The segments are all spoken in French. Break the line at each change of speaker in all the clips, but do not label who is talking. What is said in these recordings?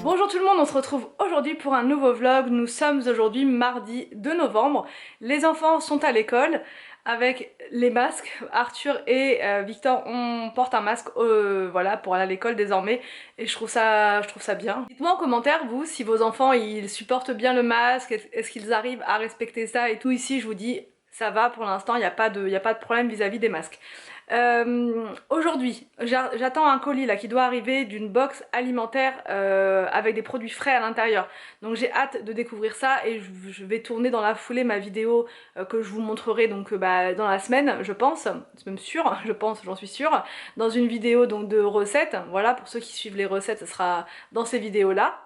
Bonjour tout le monde, on se retrouve aujourd'hui pour un nouveau vlog. Nous sommes aujourd'hui mardi 2 novembre. Les enfants sont à l'école avec les masques. Arthur et Victor, on porte un masque voilà, pour aller à l'école désormais et je trouve ça bien. Dites-moi en commentaire, vous, si vos enfants ils supportent bien le masque, est-ce qu'ils arrivent à respecter ça et tout. Ici je vous dis, ça va pour l'instant, il n'y a pas de problème vis-à-vis des masques. Aujourd'hui, j'attends un colis là qui doit arriver d'une box alimentaire avec des produits frais à l'intérieur. Donc j'ai hâte de découvrir ça et je vais tourner dans la foulée ma vidéo que je vous montrerai donc dans la semaine, je pense, c'est même sûr, je pense, j'en suis sûre, dans une vidéo donc de recettes. Voilà, pour ceux qui suivent les recettes, ce sera dans ces vidéos là.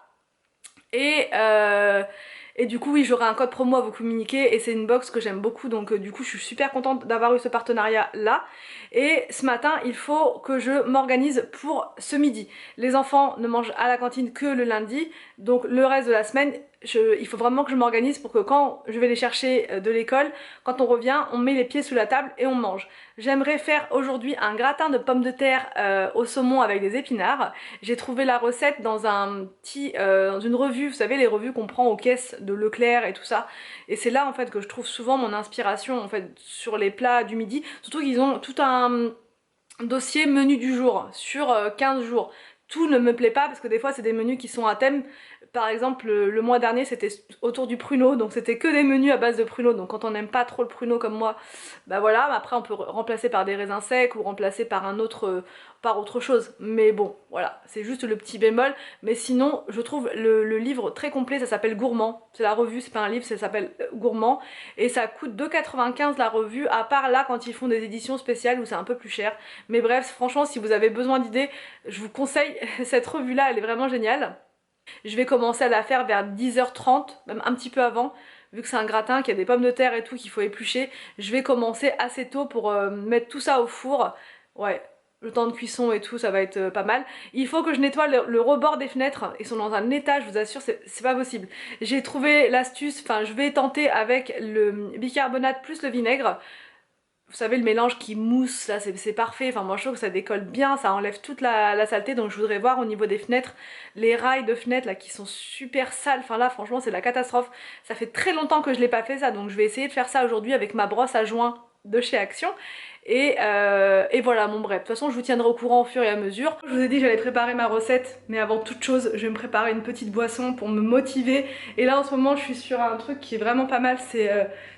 Et du coup oui, j'aurai un code promo à vous communiquer et c'est une box que j'aime beaucoup, donc du coup je suis super contente d'avoir eu ce partenariat là. Et ce matin il faut que je m'organise pour ce midi. Les enfants ne mangent à la cantine que le lundi, donc le reste de la semaine il faut vraiment que je m'organise pour que quand je vais les chercher de l'école, quand on revient, on met les pieds sous la table et on mange. J'aimerais faire aujourd'hui un gratin de pommes de terre au saumon avec des épinards. J'ai trouvé la recette dans dans une revue, vous savez les revues qu'on prend aux caisses de Leclerc et tout ça. Et c'est là en fait que je trouve souvent mon inspiration en fait sur les plats du midi. Surtout qu'ils ont tout un dossier menu du jour sur 15 jours. Tout ne me plaît pas parce que des fois c'est des menus qui sont à thème. Par exemple le mois dernier c'était autour du pruneau, donc c'était que des menus à base de pruneau, donc quand on n'aime pas trop le pruneau comme moi, bah voilà, après on peut remplacer par des raisins secs ou remplacer par par autre chose, mais bon voilà, c'est juste le petit bémol. Mais sinon je trouve le livre très complet, ça s'appelle Gourmand, c'est la revue, c'est pas un livre, ça s'appelle Gourmand et ça coûte 2,95 la revue, à part là quand ils font des éditions spéciales où c'est un peu plus cher. Mais bref, franchement si vous avez besoin d'idées, je vous conseille cette revue là, elle est vraiment géniale. Je vais commencer à la faire vers 10h30, même un petit peu avant, vu que c'est un gratin, qu'il y a des pommes de terre et tout qu'il faut éplucher. Je vais commencer assez tôt pour mettre tout ça au four. Ouais, le temps de cuisson et tout, ça va être pas mal. Il faut que je nettoie le rebord des fenêtres, ils sont dans un état, je vous assure, c'est pas possible. J'ai trouvé l'astuce, enfin je vais tenter avec le bicarbonate plus le vinaigre. Vous savez le mélange qui mousse là, c'est parfait, enfin moi je trouve que ça décolle bien, ça enlève toute la saleté. Donc je voudrais voir au niveau des fenêtres, les rails de fenêtres là qui sont super sales, enfin là franchement c'est la catastrophe. Ça fait très longtemps que je l'ai pas fait ça, donc je vais essayer de faire ça aujourd'hui avec ma brosse à joint de chez Action. Et voilà, bon bref, de toute façon je vous tiendrai au courant au fur et à mesure. Je vous ai dit que j'allais préparer ma recette, mais avant toute chose je vais me préparer une petite boisson pour me motiver. Et là en ce moment je suis sur un truc qui est vraiment pas mal, c'est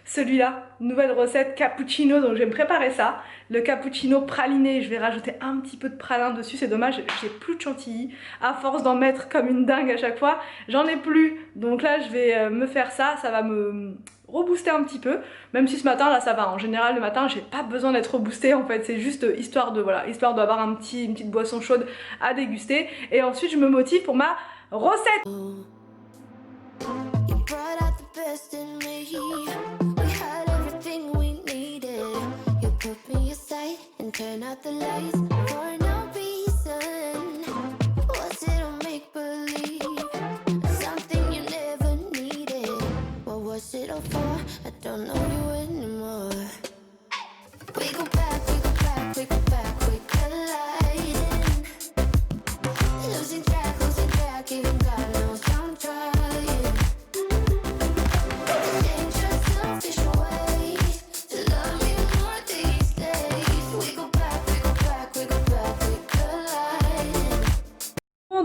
celui-là, nouvelle recette cappuccino, donc je vais me préparer ça. Le cappuccino praliné, je vais rajouter un petit peu de pralin dessus, c'est dommage, j'ai plus de chantilly. À force d'en mettre comme une dingue à chaque fois, j'en ai plus. Donc là je vais me faire ça, ça va me rebooster un petit peu, même si ce matin là ça va. En général le matin j'ai pas besoin d'être reboostée en fait, c'est juste histoire de voilà, histoire d'avoir une petite boisson chaude à déguster. Et ensuite je me motive pour ma recette.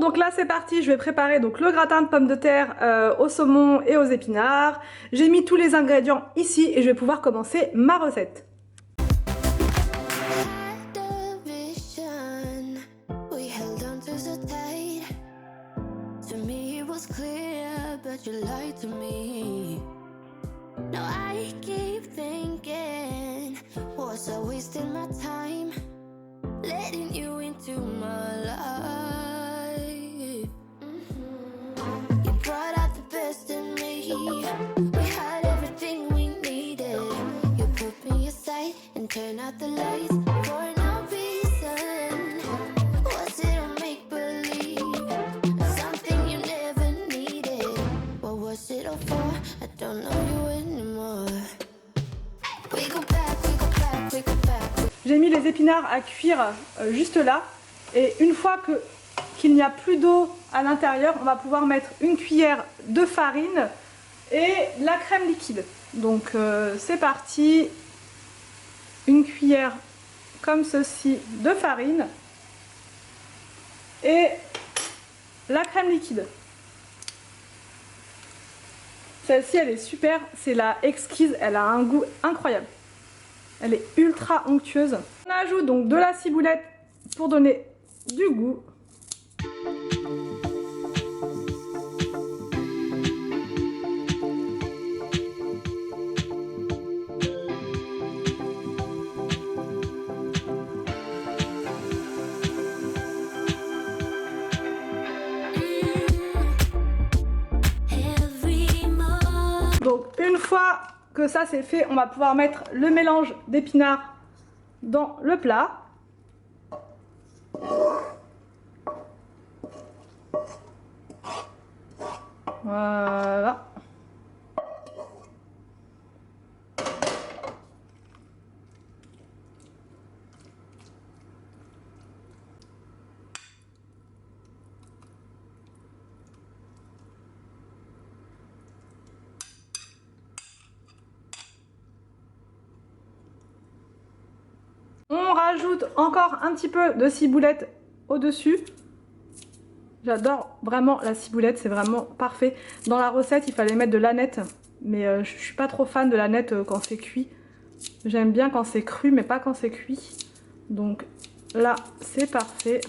Donc là c'est parti, je vais préparer donc le gratin de pommes de terre au saumon et aux épinards. J'ai mis tous les ingrédients ici et je vais pouvoir commencer ma recette. Turn out the lights for no reason. Was it a make believe? Something you never needed. What was it all for? I don't know you anymore. We go back, we go back, we go back. J'ai mis les épinards à cuire juste là. Et une fois qu'il n'y a plus d'eau à l'intérieur, on va pouvoir mettre une cuillère de farine et la crème liquide. Donc c'est parti, une cuillère comme ceci de farine et la crème liquide. Celle-ci elle est super, c'est la exquise, elle a un goût incroyable. Elle est ultra onctueuse. On ajoute donc de la ciboulette pour donner du goût. Donc une fois que ça c'est fait, on va pouvoir mettre le mélange d'épinards dans le plat. Voilà. On rajoute encore un petit peu de ciboulette au-dessus. J'adore vraiment la ciboulette, c'est vraiment parfait. Dans la recette, il fallait mettre de l'aneth, mais je suis pas trop fan de l'aneth quand c'est cuit. J'aime bien quand c'est cru, mais pas quand c'est cuit. Donc là, c'est parfait.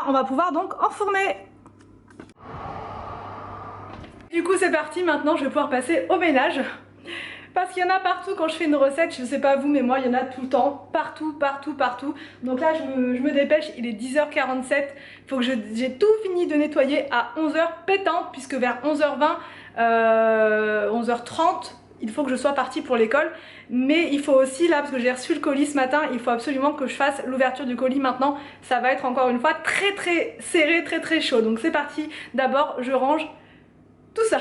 On va pouvoir donc enfourner. Du coup c'est parti, maintenant je vais pouvoir passer au ménage. Parce qu'il y en a partout quand je fais une recette, je sais pas vous mais moi il y en a tout le temps, partout, partout, partout. Donc là je me dépêche, il est 10h47, il faut que j'ai tout fini de nettoyer à 11h pétante, puisque vers 11h20, 11h30, il faut que je sois partie pour l'école. Mais il faut aussi là, parce que j'ai reçu le colis ce matin, il faut absolument que je fasse l'ouverture du colis maintenant. Ça va être encore une fois très très serré, très très chaud. Donc c'est parti, d'abord je range tout ça.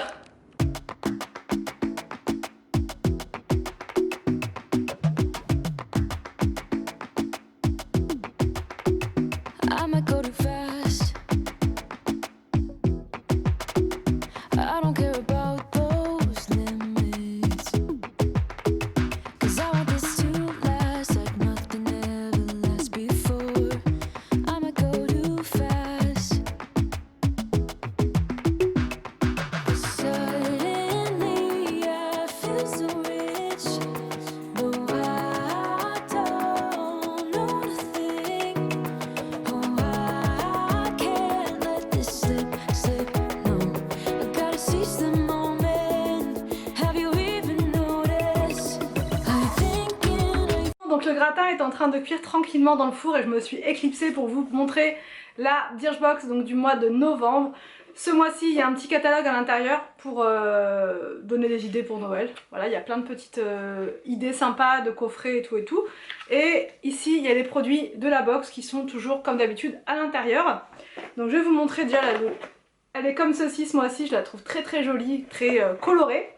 Donc le gratin est en train de cuire tranquillement dans le four et je me suis éclipsée pour vous montrer la Birchbox donc du mois de novembre. Ce mois-ci il y a un petit catalogue à l'intérieur pour donner des idées pour Noël. Voilà, il y a plein de petites idées sympas de coffrets et tout et tout. Et ici il y a les produits de la box qui sont toujours comme d'habitude à l'intérieur. Donc je vais vous montrer déjà elle est comme ceci ce mois-ci, je la trouve très très jolie, très colorée.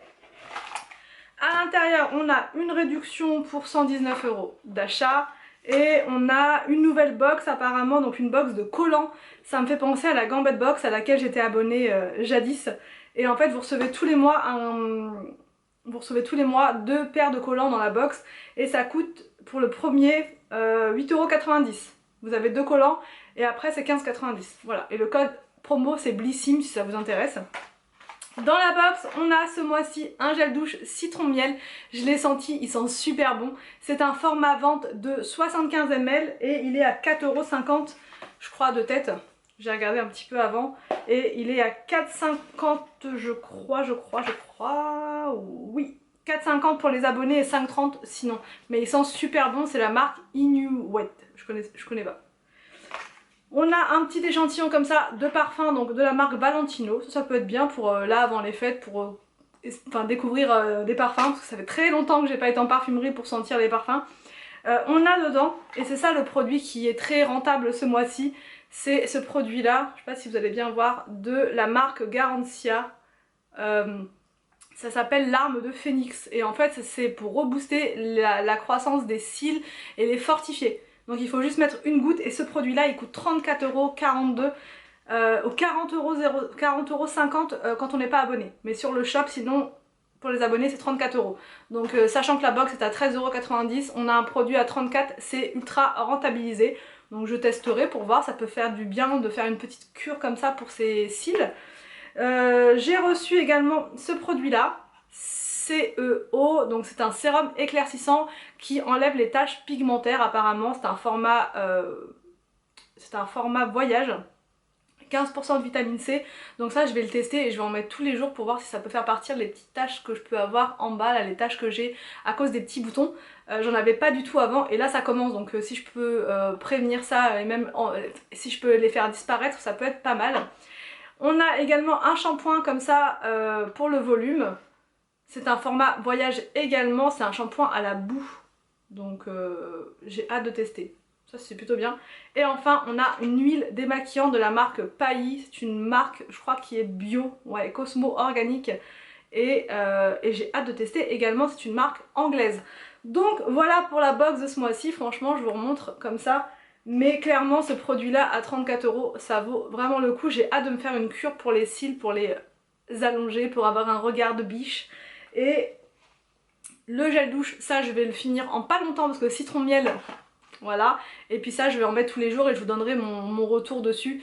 À l'intérieur, on a une réduction pour 119 € d'achat et on a une nouvelle box apparemment, donc une box de collants. Ça me fait penser à la Gambette Box à laquelle j'étais abonnée jadis. Et en fait, vous recevez tous les mois deux paires de collants dans la box et ça coûte pour le premier 8,90 €. Vous avez deux collants et après c'est 15,90 €. Voilà, et le code promo c'est Blissim si ça vous intéresse. Dans la box, on a ce mois-ci un gel douche citron miel. Je l'ai senti, il sent super bon. C'est un format vente de 75 ml et il est à 4,50 € je crois de tête. J'ai regardé un petit peu avant et il est à 4,50 € je crois. Oui, 4,50 € pour les abonnés et 5,30 € sinon. Mais il sent super bon, c'est la marque Inuwet. Je connais pas. On a un petit échantillon comme ça de parfum donc de la marque Valentino, ça peut être bien pour là avant les fêtes pour enfin découvrir des parfums, parce que ça fait très longtemps que j'ai pas été en parfumerie pour sentir les parfums. On a dedans, et c'est ça le produit qui est très rentable ce mois-ci, c'est ce produit là, je sais pas si vous allez bien voir, de la marque Garancia. Ça s'appelle l'arme de Phénix, et en fait c'est pour rebooster la croissance des cils et les fortifier. Donc il faut juste mettre une goutte, et ce produit là il coûte 34,42 €, ou 40,50 € quand on n'est pas abonné. Mais sur le shop sinon pour les abonnés c'est 34 €. Donc sachant que la box est à 13,90 €, on a un produit à 34 €, c'est ultra rentabilisé. Donc je testerai pour voir, ça peut faire du bien de faire une petite cure comme ça pour ses cils. J'ai reçu également ce produit là, CEO, donc c'est un sérum éclaircissant qui enlève les taches pigmentaires apparemment, c'est un format voyage. 15% de vitamine C, donc ça je vais le tester et je vais en mettre tous les jours pour voir si ça peut faire partir les petites taches que je peux avoir en bas, là, les taches que j'ai à cause des petits boutons. J'en avais pas du tout avant et là ça commence, donc si je peux prévenir ça et même si je peux les faire disparaître, ça peut être pas mal. On a également un shampoing comme ça pour le volume, c'est un format voyage également, c'est un shampoing à la boue, donc j'ai hâte de tester. Ça c'est plutôt bien. Et enfin on a une huile démaquillante de la marque Pailly. C'est une marque je crois qui est bio, ouais, Cosmo organique. Et j'ai hâte de tester également, c'est une marque anglaise. Donc voilà pour la box de ce mois-ci, franchement je vous remontre comme ça. Mais clairement ce produit là à 34 € ça vaut vraiment le coup. J'ai hâte de me faire une cure pour les cils, pour les allonger, pour avoir un regard de biche. Et le gel douche, ça je vais le finir en pas longtemps parce que citron miel... Voilà, et puis ça je vais en mettre tous les jours et je vous donnerai mon retour dessus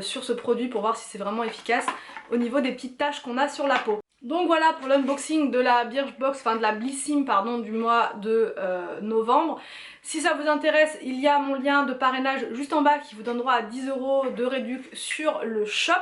sur ce produit pour voir si c'est vraiment efficace au niveau des petites taches qu'on a sur la peau. Donc voilà pour l'unboxing de la Birchbox, enfin de la Blissim pardon, du mois de novembre. Si ça vous intéresse, il y a mon lien de parrainage juste en bas qui vous donne droit à 10 € de réduc sur le shop.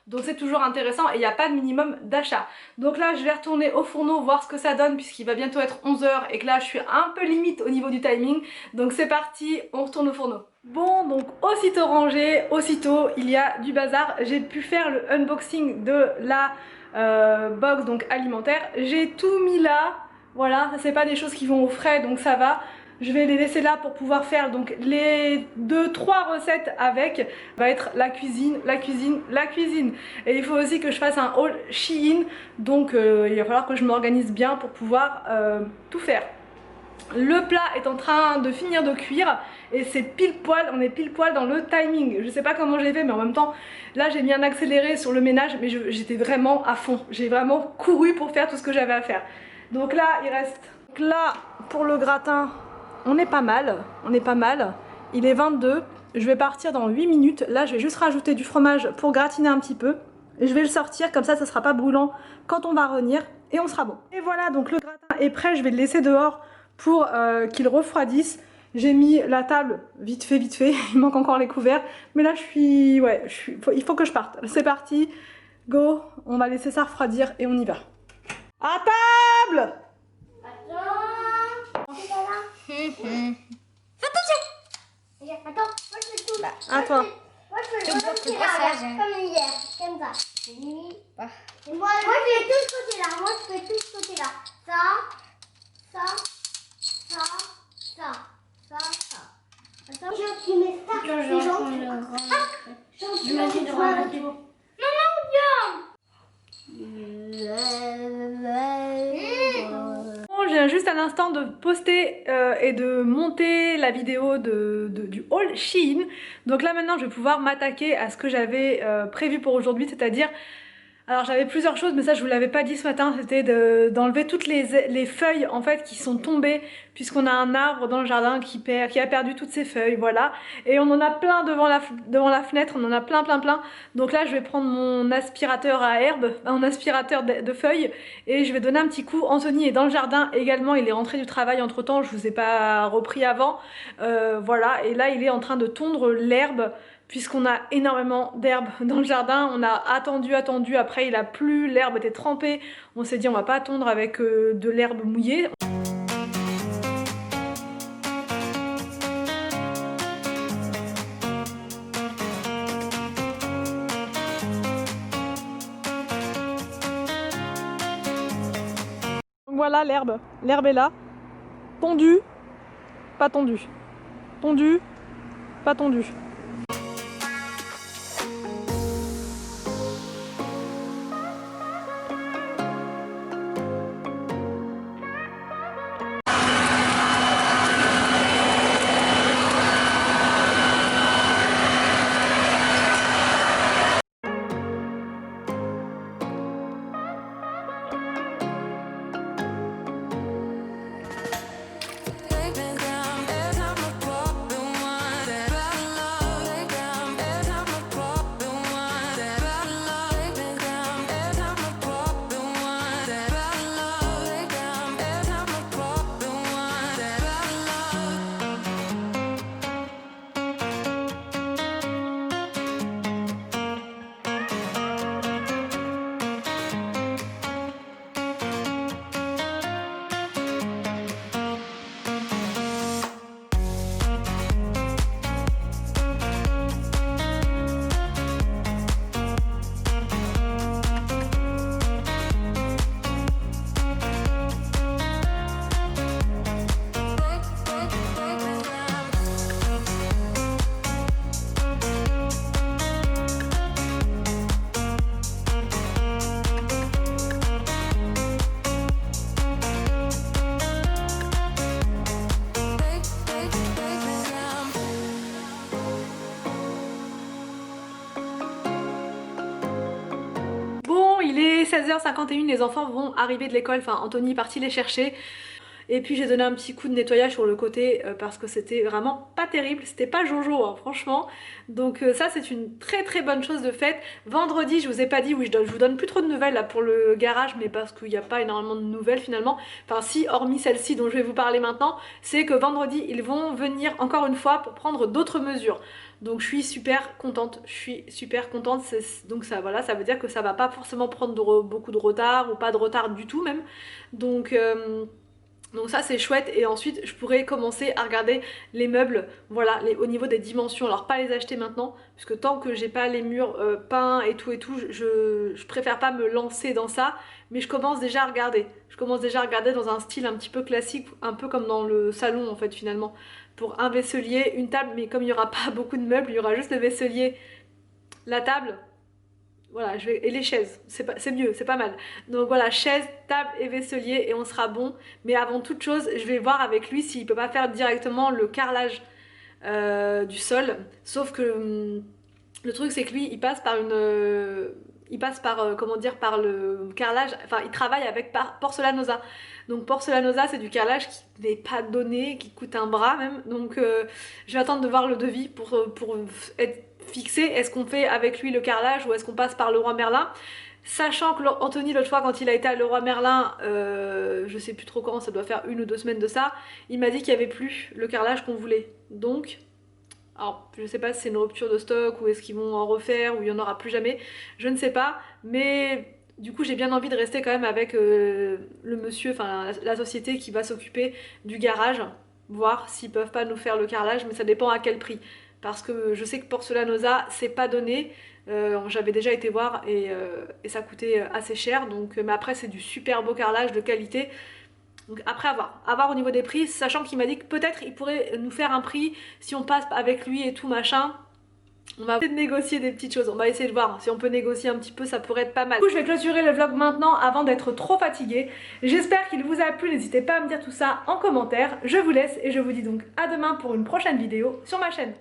Donc c'est toujours intéressant et il n'y a pas de minimum d'achat. Donc là je vais retourner au fourneau voir ce que ça donne puisqu'il va bientôt être 11 h et que là je suis un peu limite au niveau du timing. Donc c'est parti, on retourne au fourneau. Bon, donc aussitôt rangé, aussitôt il y a du bazar. J'ai pu faire le unboxing de la box donc alimentaire. J'ai tout mis là, voilà, ça c'est pas des choses qui vont au frais donc ça va. Je vais les laisser là pour pouvoir faire donc les 2-3 recettes avec. Va être la cuisine, la cuisine, la cuisine. Et il faut aussi que je fasse un haul Shein. Donc il va falloir que je m'organise bien pour pouvoir tout faire. Le plat est en train de finir de cuire et c'est pile poil, on est pile poil dans le timing. Je sais pas comment j'ai fait mais en même temps là j'ai bien accéléré sur le ménage mais j'étais vraiment à fond. J'ai vraiment couru pour faire tout ce que j'avais à faire. Donc là il reste, donc là pour le gratin on est pas mal, on est pas mal. Il est 22, je vais partir dans 8 minutes. Là je vais juste rajouter du fromage pour gratiner un petit peu. Je vais le sortir comme ça sera pas brûlant quand on va revenir et on sera bon. Et voilà donc le gratin est prêt, je vais le laisser dehors pour qu'il refroidisse. J'ai mis la table vite fait, il manque encore les couverts. Mais là je suis, ouais, il faut que je parte. C'est parti, go, on va laisser ça refroidir et on y va. À table!
Fais attention. Attends, moi je fais tout.
À toi.
Moi je fais le passage. Comme hier, comme ça. Et moi je fais tout ce côté-là. Moi je fais tout ce côté-là. Ça. Attends, tu mets ça. Je mets des droits. Non, viens.
Bon, je viens juste à l'instant de poster et de monter la vidéo du haul Shein. Donc là maintenant je vais pouvoir m'attaquer à ce que j'avais prévu pour aujourd'hui, c'est-à-dire... Alors j'avais plusieurs choses mais ça je vous l'avais pas dit ce matin, c'était d'enlever toutes les feuilles en fait qui sont tombées puisqu'on a un arbre dans le jardin qui a perdu toutes ses feuilles, voilà. Et on en a plein devant la fenêtre, on en a plein. Donc là je vais prendre mon aspirateur à herbe, mon aspirateur de feuilles et je vais donner un petit coup. Anthony est dans le jardin également, il est rentré du travail entre temps, je vous ai pas repris avant, voilà. Et là il est en train de tondre l'herbe. Puisqu'on a énormément d'herbe dans le jardin, on a attendu, après il a plu, l'herbe était trempée, on s'est dit on va pas tondre avec de l'herbe mouillée. Voilà l'herbe. L'herbe est là. Tondue, pas tondue. Tondue, pas tondue. Bon, il est 16h51, les enfants vont arriver de l'école, enfin Anthony est parti les chercher. Et puis j'ai donné un petit coup de nettoyage sur le côté parce que c'était vraiment pas terrible, c'était pas Jojo hein, franchement. Donc ça c'est une très très bonne chose de fait. Vendredi je vous ai pas dit, oui je vous donne plus trop de nouvelles là pour le garage, mais parce qu'il n'y a pas énormément de nouvelles finalement. Enfin si, hormis celle-ci dont je vais vous parler maintenant, c'est que vendredi ils vont venir encore une fois pour prendre d'autres mesures. Donc je suis super contente, donc ça voilà, ça veut dire que ça va pas forcément prendre beaucoup de retard ou pas de retard du tout même. Donc ça c'est chouette, et ensuite je pourrais commencer à regarder les meubles, voilà, au niveau des dimensions. Alors pas les acheter maintenant, puisque tant que j'ai pas les murs peints et tout, je préfère pas me lancer dans ça, mais je commence déjà à regarder. Je commence déjà à regarder dans un style un petit peu classique, un peu comme dans le salon en fait finalement. Pour un vaisselier, une table, mais comme il n'y aura pas beaucoup de meubles, il y aura juste le vaisselier, la table. Voilà, et les chaises, c'est mieux, c'est pas mal. Donc voilà, chaise, table et vaisselier et on sera bon. Mais avant toute chose, je vais voir avec lui s'il peut pas faire directement le carrelage du sol. Sauf que le truc c'est que lui, il passe par comment dire, par le carrelage, enfin il travaille avec Porcelanosa. Donc Porcelanosa c'est du carrelage qui n'est pas donné, qui coûte un bras même. Donc je vais attendre de voir le devis pour être fixé. Est-ce qu'on fait avec lui le carrelage ou est-ce qu'on passe par Leroy Merlin? Sachant que Anthony l'autre fois quand il a été à Leroy Merlin, je sais plus trop quand, ça doit faire 1 ou 2 semaines de ça, il m'a dit qu'il n'y avait plus le carrelage qu'on voulait. Donc, alors je sais pas si c'est une rupture de stock ou est-ce qu'ils vont en refaire ou il n'y en aura plus jamais, je ne sais pas, mais du coup j'ai bien envie de rester quand même avec le monsieur, enfin la société qui va s'occuper du garage, voir s'ils peuvent pas nous faire le carrelage, mais ça dépend à quel prix. Parce que je sais que Porcelanosa c'est pas donné, j'avais déjà été voir et ça coûtait assez cher, donc, mais après c'est du super beau carrelage de qualité. Donc après à voir au niveau des prix, sachant qu'il m'a dit que peut-être il pourrait nous faire un prix si on passe avec lui et tout machin. On va essayer de négocier des petites choses, on va essayer de voir si on peut négocier un petit peu, ça pourrait être pas mal. Du coup je vais clôturer le vlog maintenant avant d'être trop fatiguée. J'espère qu'il vous a plu, n'hésitez pas à me dire tout ça en commentaire. Je vous laisse et je vous dis donc à demain pour une prochaine vidéo sur ma chaîne.